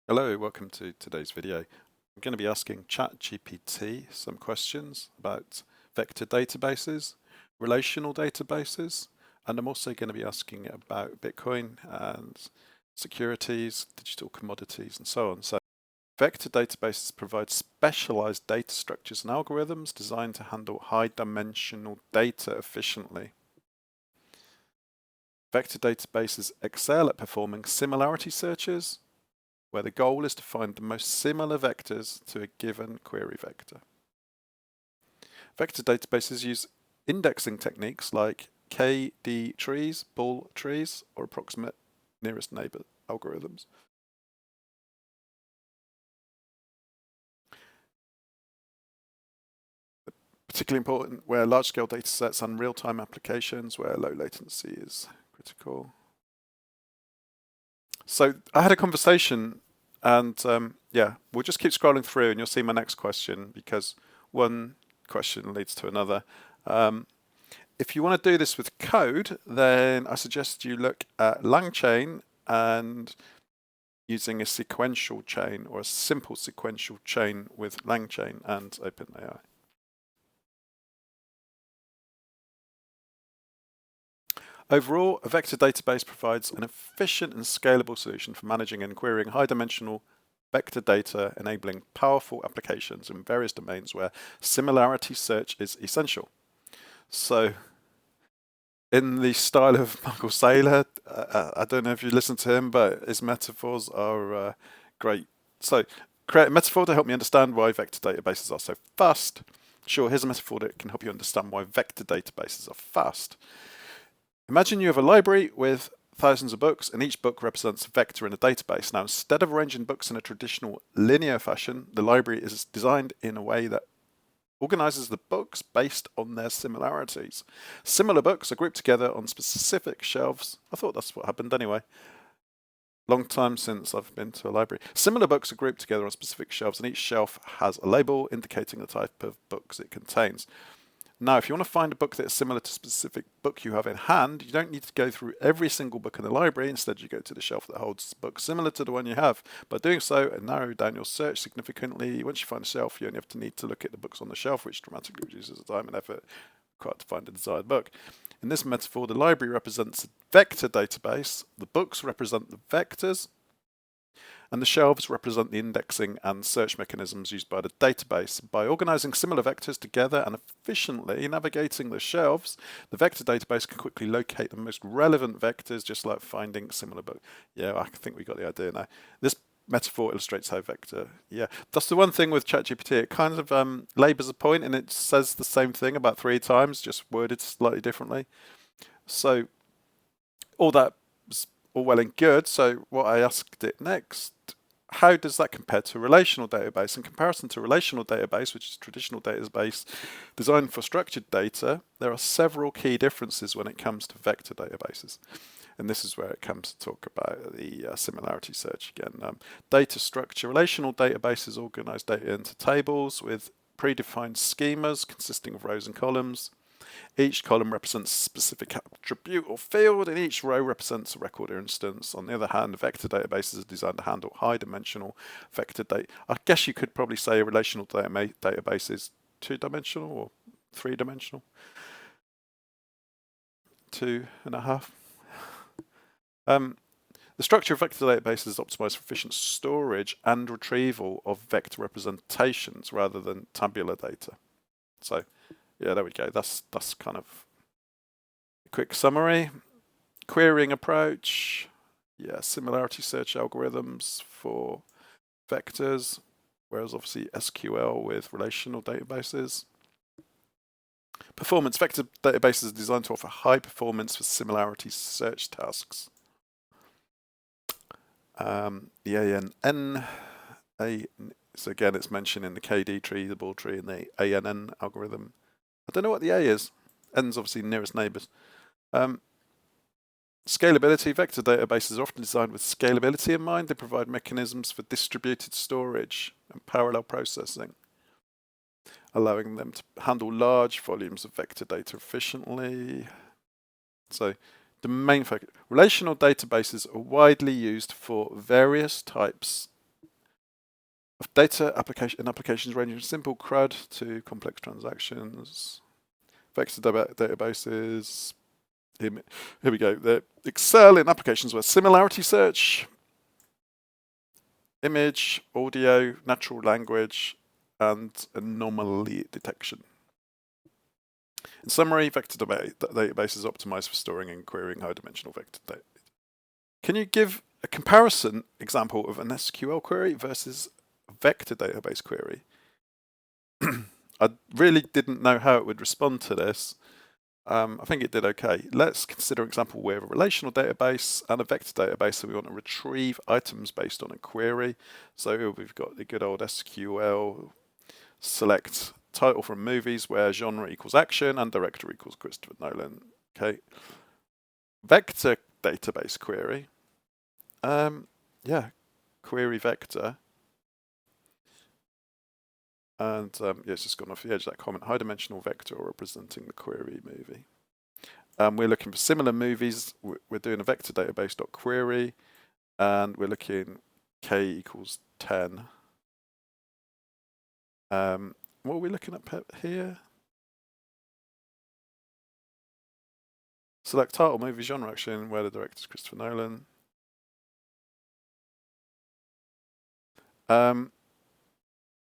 Hello, welcome to today's video. I'm going to be asking ChatGPT some questions about vector databases, relational databases, and I'm also going to be asking it about Bitcoin and securities, digital commodities, and so on. So, vector databases provide specialized data structures and algorithms designed to handle high-dimensional data efficiently. Vector databases excel at performing similarity searches, where the goal is to find the most similar vectors to a given query vector. Vector databases use indexing techniques like KD trees, bull trees, or approximate nearest neighbor algorithms. Particularly important where large-scale data sets and real-time applications where low latency is critical. So I had a conversation and yeah, we'll just keep scrolling through and you'll see my next question because one question leads to another. If you want to do this with code, then I suggest you look at LangChain and using a sequential chain or a simple sequential chain with LangChain and OpenAI. Overall, a vector database provides an efficient and scalable solution for managing and querying high-dimensional vector data, enabling powerful applications in various domains where similarity search is essential. So, in the style of Michael Saylor, I don't know if you listen to him, but his metaphors are great. So, create a metaphor to help me understand why vector databases are so fast. Sure, here's a metaphor that can help you understand why vector databases are fast. Imagine you have a library with thousands of books, and each book represents a vector in a database. Now, instead of arranging books in a traditional linear fashion, the library is designed in a way that organizes the books based on their similarities. Similar books are grouped together on specific shelves. I thought that's what happened anyway. Long time since I've been to a library. Similar books are grouped together on specific shelves, and each shelf has a label indicating the type of books it contains. Now, if you want to find a book that is similar to a specific book you have in hand, you don't need to go through every single book in the library. Instead, you go to the shelf that holds books similar to the one you have. By doing so, and narrow down your search significantly. Once you find a shelf, you only have to need to look at the books on the shelf, which dramatically reduces the time and effort required to find the desired book. In this metaphor, the library represents a vector database, the books represent the vectors, and the shelves represent the indexing and search mechanisms used by the database. By organizing similar vectors together and efficiently navigating the shelves, the vector database can quickly locate the most relevant vectors, just like finding similar books. Yeah, I think we got the idea now. This metaphor illustrates how vector, yeah. That's the one thing with ChatGPT, it kind of labors a point and it says the same thing about 3 times, just worded slightly differently. So all that was all well and good. So what I asked it next, how does that compare to a relational database? In comparison to a relational database, which is a traditional database designed for structured data, there are several key differences when it comes to vector databases. And this is where it comes to talk about the similarity search again. Data structure. Relational databases organize data into tables with predefined schemas consisting of rows and columns. Each column represents a specific attribute or field, and each row represents a record or instance. On the other hand, vector databases are designed to handle high-dimensional vector data. I guess you could probably say a relational database is 2-dimensional or 3-dimensional. 2.5. The structure of vector databases is optimized for efficient storage and retrieval of vector representations rather than tabular data. So, yeah, there we go. That's kind of a quick summary. Querying approach. Yeah, similarity search algorithms for vectors, whereas obviously SQL with relational databases. Performance. Vector databases are designed to offer high performance for similarity search tasks. The ANN. So again, it's mentioned in the KD tree, the bull tree, and the ANN algorithm. I don't know what the A is. N's obviously nearest neighbors. Scalability. Vector databases are often designed with scalability in mind. They provide mechanisms for distributed storage and parallel processing, allowing them to handle large volumes of vector data efficiently. So the main focus. Relational databases are widely used for various types Data applications ranging from simple CRUD to complex transactions. Vector databases. Here we go. They excel in applications where similarity search, image, audio, natural language, and anomaly detection. In summary, vector database is optimized for storing and querying high-dimensional vector data. Can you give a comparison example of an SQL query versus a vector database query? I really didn't know how it would respond to this. I think it did okay. Let's consider an example where a relational database and a vector database, so we want to retrieve items based on a query. So we've got the good old SQL, select title from movies where genre equals action and director equals Christopher Nolan. Okay. Vector database query. Yeah, query vector. And yeah, it's just gone off the edge, that comment. High dimensional vector representing the query movie. We're looking for similar movies. We're doing a vector database.query, and we're looking k equals 10. What are we looking at here? Select title, movie, genre, action, where the director is Christopher Nolan.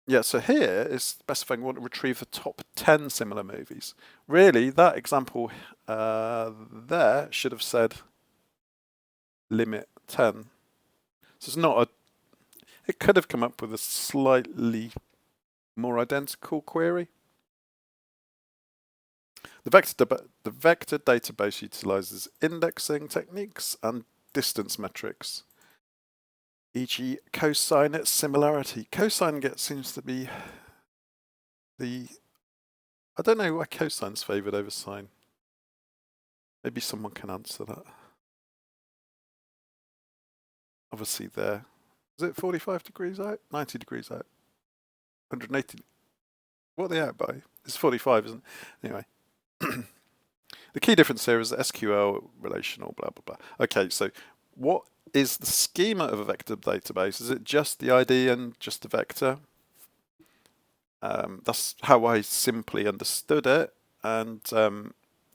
Yeah, so here is specifying we want to retrieve the top 10 similar movies. Really, that example there should have said limit 10. So it's not a... It could have come up with a slightly more identical query. The vector database utilizes indexing techniques and distance metrics, e.g. cosine similarity. Cosine seems to be the... I don't know why cosine's favoured over sine. Maybe someone can answer that. Obviously there. Is it 45 degrees out? 90 degrees out? 180? What are they out by? It's 45, isn't it? Anyway. The key difference here is SQL, relational, blah, blah, blah. Okay, so what is the schema of a vector database? Is it just the ID and just the vector? That's how I simply understood it. And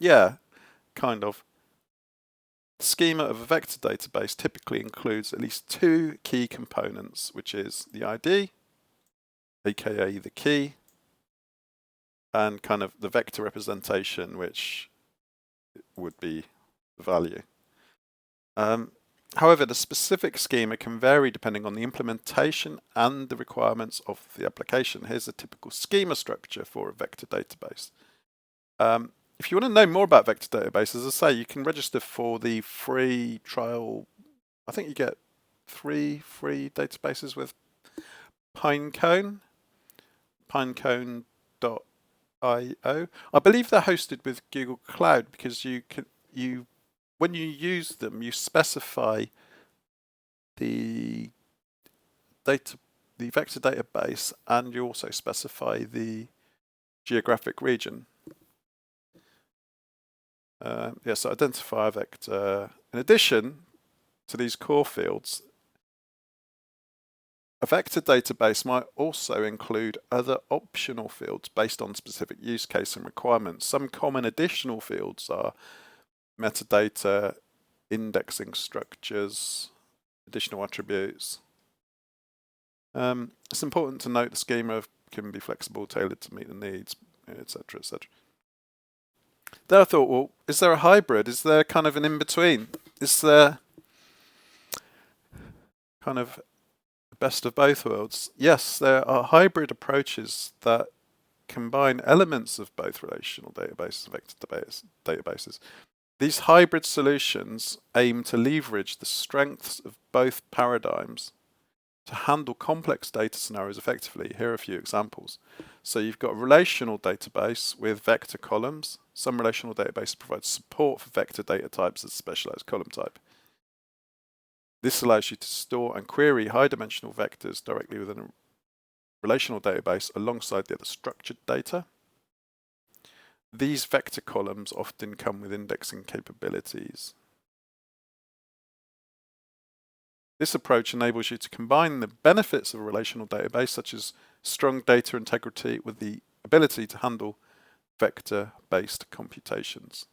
yeah, kind of. The schema of a vector database typically includes at least two key components, which is the ID, aka the key, and kind of the vector representation, which would be the value. However, the specific schema can vary depending on the implementation and the requirements of the application. Here's a typical schema structure for a vector database. If you want to know more about vector databases, as I say, you can register for the free trial. I think you get 3 free databases with Pinecone, pinecone.io. I believe they're hosted with Google Cloud because when you use them, you specify the vector database, and you also specify the geographic region. Yeah, so identify a vector. In addition to these core fields, a vector database might also include other optional fields based on specific use case and requirements. Some common additional fields are metadata, indexing structures, additional attributes. It's important to note the schema can be flexible, tailored to meet the needs, etc., etc. Then I thought, well, is there a hybrid? Is there kind of an in-between? Is there kind of the best of both worlds? Yes, there are hybrid approaches that combine elements of both relational databases and vector databases. These hybrid solutions aim to leverage the strengths of both paradigms to handle complex data scenarios effectively. Here are a few examples. So you've got a relational database with vector columns. Some relational databases provide support for vector data types as a specialized column type. This allows you to store and query high-dimensional vectors directly within a relational database alongside the other structured data. These vector columns often come with indexing capabilities. This approach enables you to combine the benefits of a relational database, such as strong data integrity, with the ability to handle vector-based computations.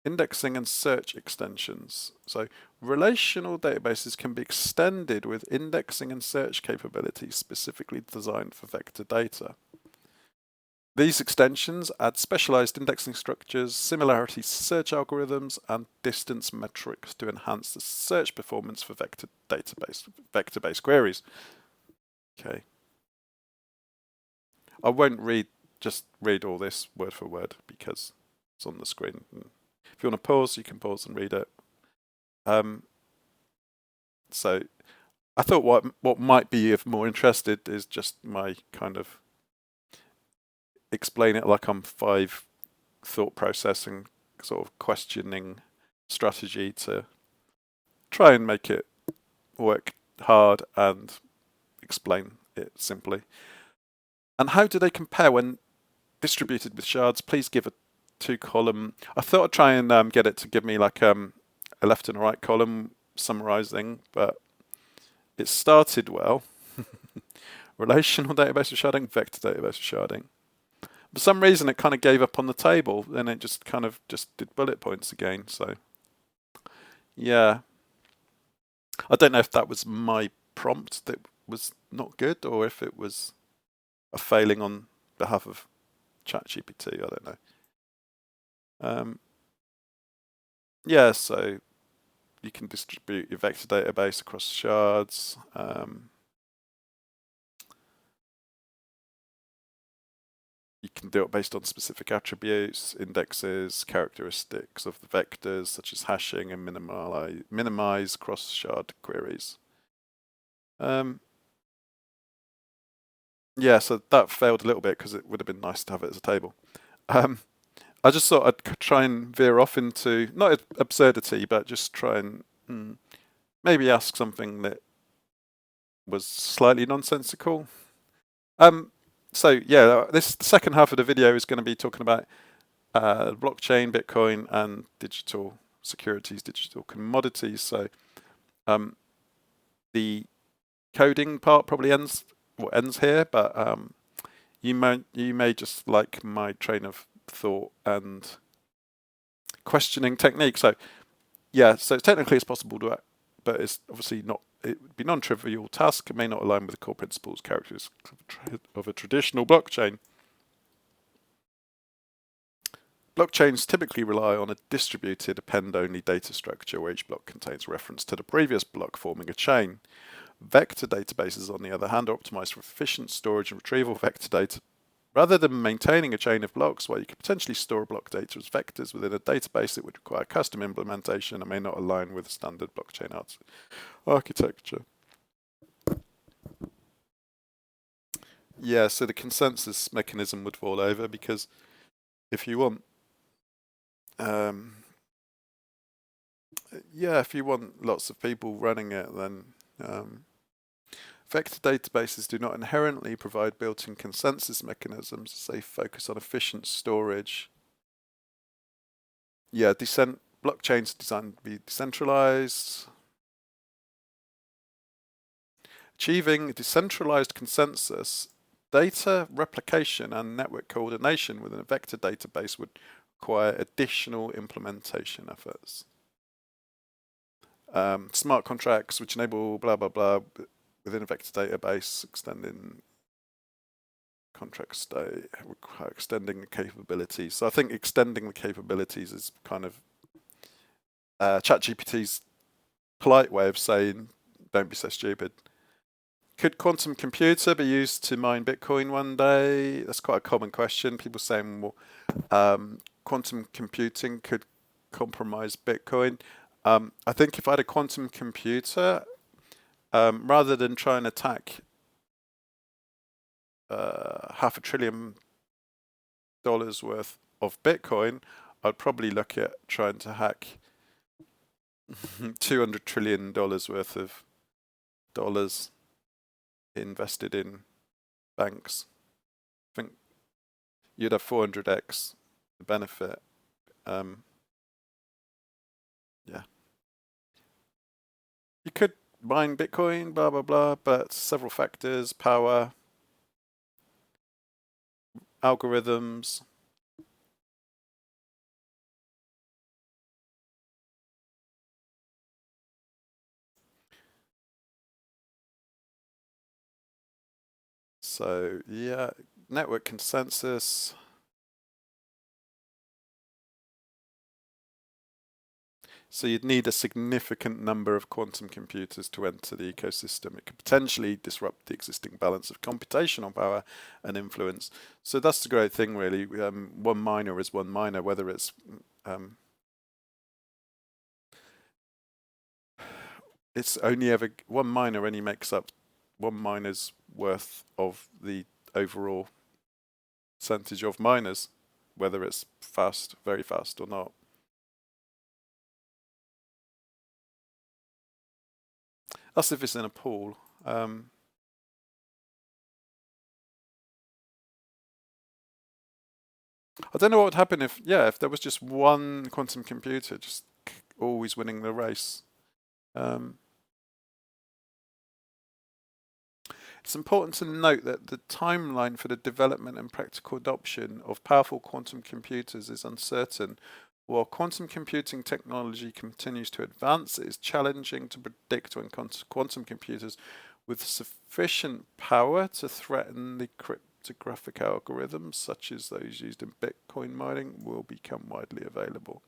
Indexing and search extensions. So relational databases can be extended with indexing and search capabilities specifically designed for vector data. These extensions add specialized indexing structures, similarity search algorithms, and distance metrics to enhance the search performance for vector-based queries. Okay. I won't just read all this word for word because it's on the screen. If you want to pause, you can pause and read it. So I thought what might be of more interested is just my kind of explain it like I'm 5 thought processing sort of questioning strategy to try and make it work hard and explain it simply. And how do they compare when distributed with shards? Please give a 2-column. I thought I'd try and get it to give me like a left and a right column summarizing, but it started well. Relational database of sharding, vector database of sharding. For some reason, it kind of gave up on the table, and it just kind of just did bullet points again. So, yeah, I don't know if that was my prompt that was not good, or if it was a failing on behalf of ChatGPT. I don't know. Yeah, so you can distribute your vector database across shards. You can do it based on specific attributes, indexes, characteristics of the vectors, such as hashing and minimize cross-shard queries. Yeah, so that failed a little bit because it would have been nice to have it as a table. I just thought I'd try and veer off into, not absurdity, but just try and maybe ask something that was slightly nonsensical. So yeah, the second half of the video is going to be talking about blockchain, Bitcoin, and digital securities, digital commodities. So the coding part probably ends here, but you may just like my train of thought and questioning technique. So yeah, so technically it's possible to, but it's obviously not. It would be non-trivial task. It may not align with the core principles, characteristics of a traditional blockchain. Blockchains typically rely on a distributed append-only data structure where each block contains reference to the previous block, forming a chain. Vector databases, on the other hand, are optimized for efficient storage and retrieval of vector data. Rather than maintaining a chain of blocks where you could potentially store block data as vectors within a database, it would require custom implementation and may not align with standard blockchain architecture. Yeah, so the consensus mechanism would fall over because if you want, if you want lots of people running it, then vector databases do not inherently provide built-in consensus mechanisms as they focus on efficient storage. Yeah, blockchains are designed to be decentralized. Achieving decentralized consensus, data replication, and network coordination within a vector database would require additional implementation efforts. Smart contracts which enable blah blah blah within a vector database, extending contract state, require extending the capabilities. So I think extending the capabilities is kind of ChatGPT's polite way of saying, don't be so stupid. Could quantum computer be used to mine Bitcoin one day? That's quite a common question. People saying, well, quantum computing could compromise Bitcoin. I think if I had a quantum computer, rather than try and attack $500 billion worth of Bitcoin, I'd probably look at trying to hack $200 trillion worth of dollars invested in banks. I think you'd have 400x the benefit. Yeah. You could mine Bitcoin, blah, blah, blah, but several factors, power, algorithms. So, yeah, network consensus. So you'd need a significant number of quantum computers to enter the ecosystem. It could potentially disrupt the existing balance of computational power and influence. So that's the great thing, really. One miner is one miner, whether it's only ever one miner only makes up one miner's worth of the overall percentage of miners, whether it's fast, very fast, or not. That's if it's in a pool. I don't know what would happen if there was just one quantum computer just always winning the race. Um, it's important to note that the timeline for the development and practical adoption of powerful quantum computers is uncertain. While quantum computing technology continues to advance, it is challenging to predict when quantum computers with sufficient power to threaten the cryptographic algorithms, such as those used in Bitcoin mining, will become widely available.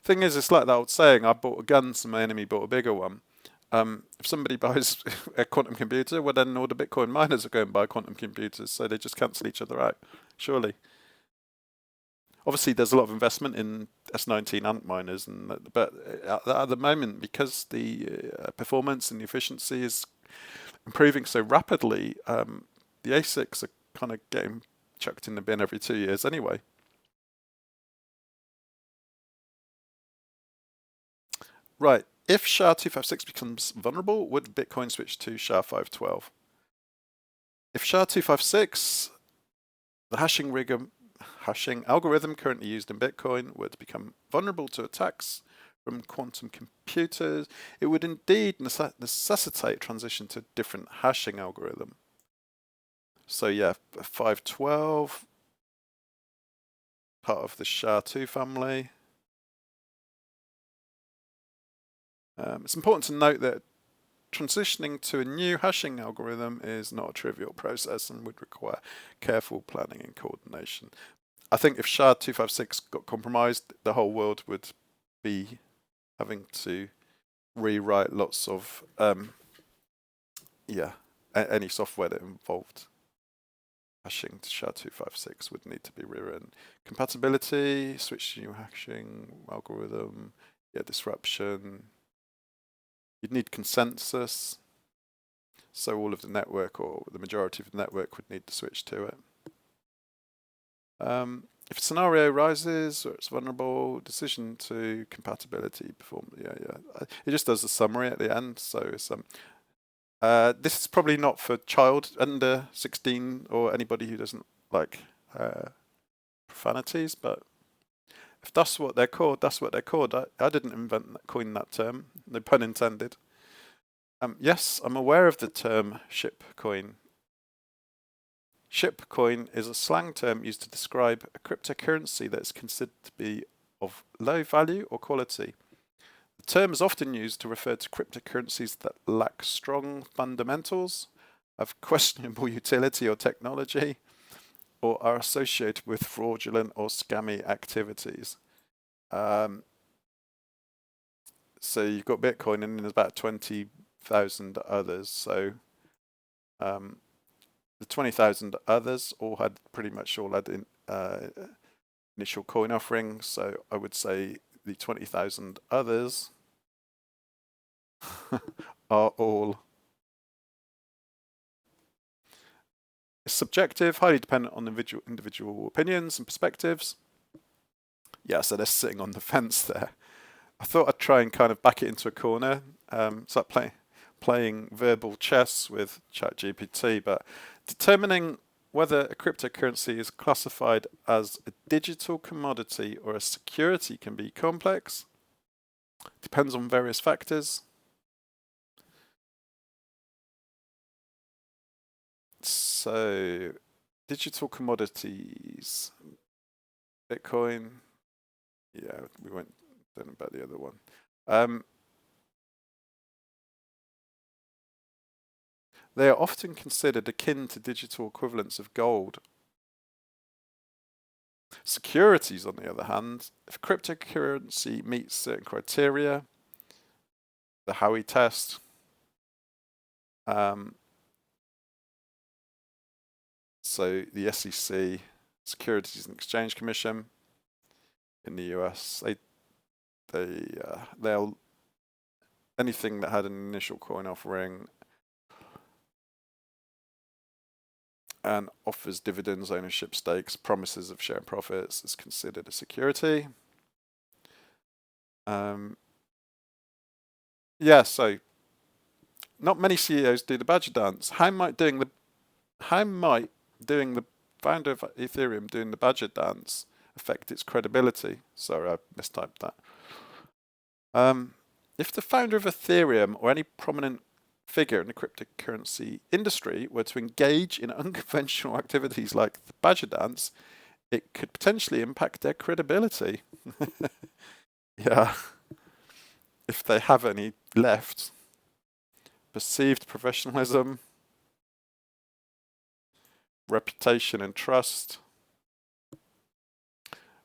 Thing is, it's like that old saying: I bought a gun, so my enemy bought a bigger one. If somebody buys a quantum computer, well, then all the Bitcoin miners are going to buy quantum computers, so they just cancel each other out. Surely. Obviously, there's a lot of investment in S19 ANT miners, but at the moment, because the performance and the efficiency is improving so rapidly, the ASICs are kind of getting chucked in the bin every 2 years anyway. Right. If SHA-256 becomes vulnerable, would Bitcoin switch to SHA-512? If SHA-256, the hashing algorithm currently used in Bitcoin, were to become vulnerable to attacks from quantum computers, it would indeed necessitate transition to a different hashing algorithm. So yeah, 512, part of the SHA-2 family. It's important to note that transitioning to a new hashing algorithm is not a trivial process and would require careful planning and coordination. I think if SHA-256 got compromised, the whole world would be having to rewrite lots of any software that involved hashing to SHA-256 would need to be rewritten. Compatibility, switch to new hashing algorithm, disruption. You'd need consensus, so all of the network or the majority of the network would need to switch to it. If a scenario arises or it's vulnerable, decision to compatibility perform. It just does a summary at the end. So it's this is probably not for child under 16 or anybody who doesn't like profanities, but if that's what they're called, that's what they're called. I didn't coin that term, no pun intended. Yes, I'm aware of the term shipcoin. Shipcoin is a slang term used to describe a cryptocurrency that is considered to be of low value or quality. The term is often used to refer to cryptocurrencies that lack strong fundamentals, have questionable utility or technology, or are associated with fraudulent or scammy activities. So you've got Bitcoin and there's about 20,000 others. So the 20,000 others pretty much all had initial coin offerings. So I would say the 20,000 others are all subjective, highly dependent on individual opinions and perspectives. Yeah, so they're sitting on the fence there. I thought I'd try and kind of back it into a corner. It's like playing verbal chess with ChatGPT, but determining whether a cryptocurrency is classified as a digital commodity or a security can be complex. Depends on various factors. So, digital commodities, Bitcoin. Yeah, we went then about the other one. Um, they are often considered akin to digital equivalents of gold. Securities, on the other hand, if cryptocurrency meets certain criteria, the Howey test, um, so the SEC, Securities and Exchange Commission in the US, they'll anything that had an initial coin offering and offers dividends, ownership stakes, promises of share profits is considered a security. Yeah, so not many CEOs do the badger dance. How might doing the founder of Ethereum doing the badger dance affect its credibility? Sorry, I mistyped that. If the founder of Ethereum or any prominent figure in the cryptocurrency industry were to engage in unconventional activities like the badger dance, it could potentially impact their credibility. Yeah, if they have any left. Perceived professionalism, reputation and trust.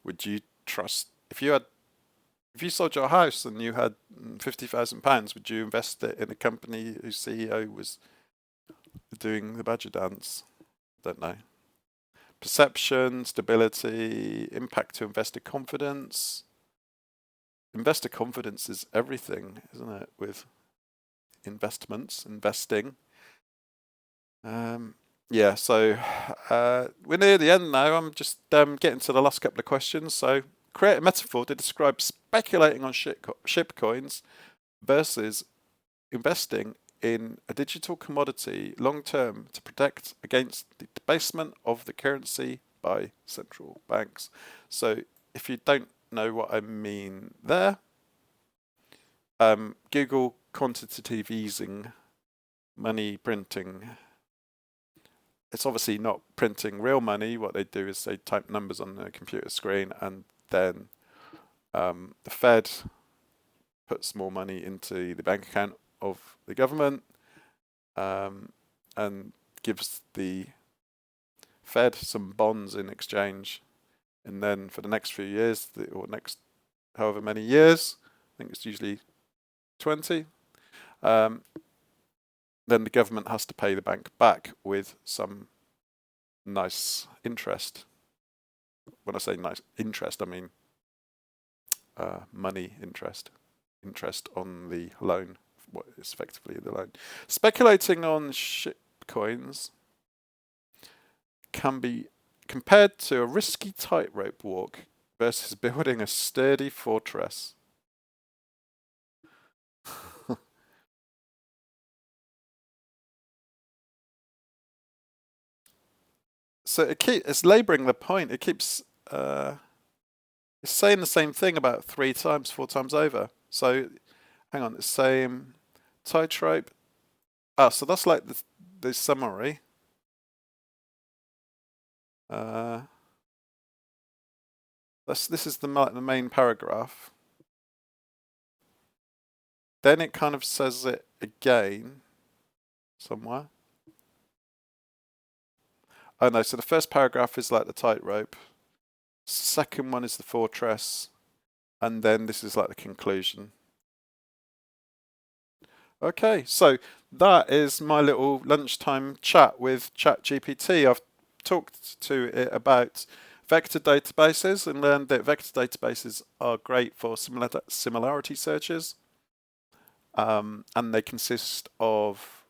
Would you trust if you sold your house and you had £50,000, would you invest it in a company whose CEO was doing the badger dance? Don't know. Perception, stability, impact to investor confidence. Investor confidence is everything, isn't it? With investments, investing. Yeah, so we're near the end now. I'm just getting to the last couple of questions. So, create a metaphor to describe speculating on shipcoins versus investing in a digital commodity long term to protect against the debasement of the currency by central banks. So, if you don't know what I mean there, Google quantitative easing, money printing. It's obviously not printing real money. What they do is they type numbers on the computer screen, and then the Fed puts more money into the bank account of the government and gives the Fed some bonds in exchange. And then for the next few years, or next however many years, I think it's usually 20, then the government has to pay the bank back with some nice interest. When I say nice interest, I mean money interest on the loan, what is effectively the loan. Speculating on shitcoins can be compared to a risky tightrope walk versus building a sturdy fortress. So it's labouring the point. It keeps it's saying the same thing about 4 times over. So hang on, the same tightrope. So that's like the summary. This is the main paragraph. Then it kind of says it again somewhere. Oh no, so the first paragraph is like the tightrope. Second one is the fortress. And then this is like the conclusion. Okay, so that is my little lunchtime chat with ChatGPT. I've talked to it about vector databases and learned that vector databases are great for similarity searches. And they consist of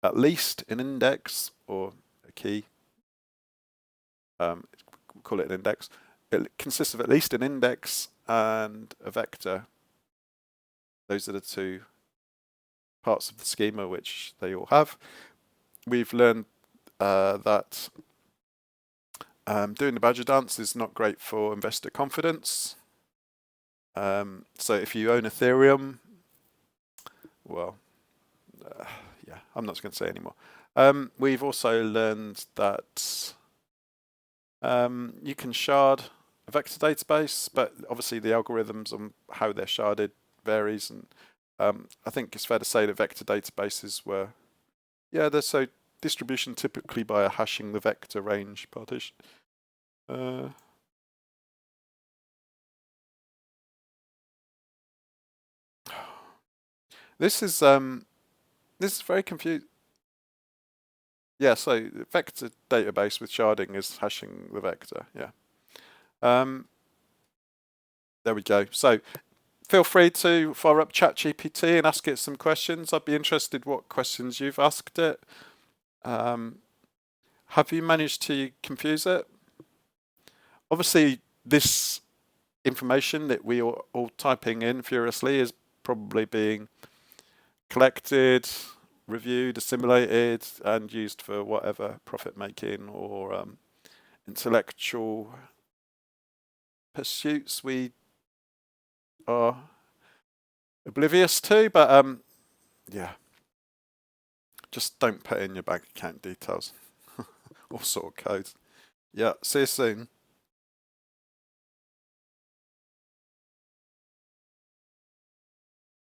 at least an index or a key. Call it an index. It consists of at least an index and a vector. Those are the two parts of the schema which they all have. We've learned that doing the badger dance is not great for investor confidence. So if you own Ethereum, well, yeah, I'm not going to say anymore. We've also learned that you can shard a vector database, but obviously the algorithms on how they're sharded varies, and I think it's fair to say that vector databases were, yeah, they're so distribution typically by a hashing the vector range partition. This is very confusing. Yeah, so vector database with sharding is hashing the vector. Yeah. There we go. So feel free to fire up ChatGPT and ask it some questions. I'd be interested what questions you've asked it. Have you managed to confuse it? Obviously, this information that we are all typing in furiously is probably being collected, reviewed, assimilated, and used for whatever profit making or intellectual pursuits we are oblivious to. But yeah, just don't put in your bank account details or sort of codes. Yeah, see you soon.